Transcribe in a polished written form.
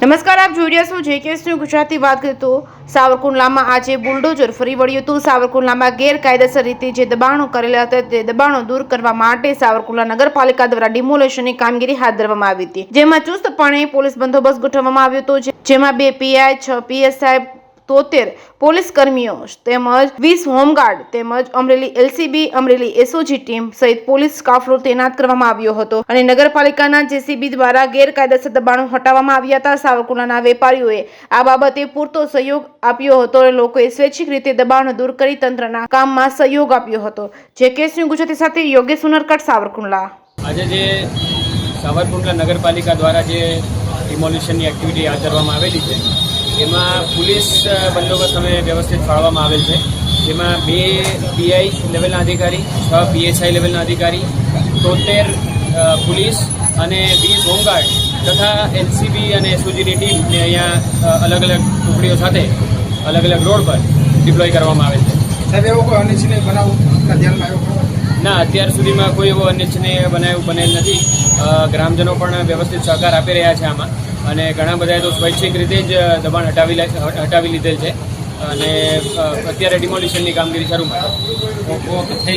નમસ્કાર, આપ જોઈ રહ્યા છો જેકેએસ ન્યૂઝ ગુજરાતી। વાત કરીએ તો સાવરકુંડલામાં આજે બુલડોઝર ફરી વળ્યું હતું। સાવરકુંડલામાં ગેરકાયદેસર રીતે જે દબાણો કરેલા હતા તે દબાણો દૂર કરવા માટે સાવરકુંડલા નગરપાલિકા દ્વારા ડિમોલેશનની કામગીરી હાથ ધરવામાં આવી હતી, જેમાં ચુસ્તપણે પોલીસ બંદોબસ્ત ગોઠવવામાં આવ્યો હતો, જેમાં 2 પીઆઈ, 6 પીએસઆઈ, 73 પોલીસ કર્મીઓ તેમજ 20 હોમગાર્ડ તેમજ Amreli LCB, Amreli SOG team સહિત પોલીસ કાફલો તૈનાત કરવામાં આવ્યો હતો અને નગરપાલિકાના જેસીબી દ્વારા ગેરકાયદેસર દબાણો હટાવવામાં આવ્યા હતા। સાવરકુંડલાના વેપારીઓએ આ બાબતે પૂરતો સહયોગ આપ્યો હતો અને લોકોએ સ્વૈચ્છિક રીતે દબાણો દૂર કરી તંત્રના કામમાં સહયોગ આપ્યો હતો। જેકેએસ ન્યૂઝ ગુજરાતી સાથે યોગેશ સુનરકટ, સાવરકુંડલા। આજે જે સાવરકુંડલા નગરપાલિકા દ્વારા જે ડિમોલિશનની એક્ટિવિટી હાથ ધરવામાં આવેલી છે એમાં પોલીસ બંદોબસ્ત અમે વ્યવસ્થિત ફાળવવામાં આવેલ છે, જેમાં 2 પીઆઈ લેવલના અધિકારી, 6 પીએસઆઈ લેવલના અધિકારી, 73 પોલીસ અને 20 હોમગાર્ડ તથા એલસીબી અને એસઓજીની ટીમને અહીંયા અલગ અલગ ટુકડીઓ સાથે અલગ અલગ રોડ પર ડિપ્લોય કરવામાં આવે છે। સાહેબ, એવો કોઈ અનિચ્છનીય બનાવ ધ્યાનમાં આવ્યો? ના, અત્યાર સુધીમાં કોઈ એવો અનિચ્છનીય બનાવ બનેલ નથી। ગ્રામજનો પણ વ્યવસ્થિત સહકાર આપી રહ્યા છે આમાં, અને ઘણા બધાએ તો સ્વૈચ્છિક રીતે જ દબાણ હટાવી લીધેલ છે અને અત્યારે ડિમોલિશનની કામગીરી શરૂ છે।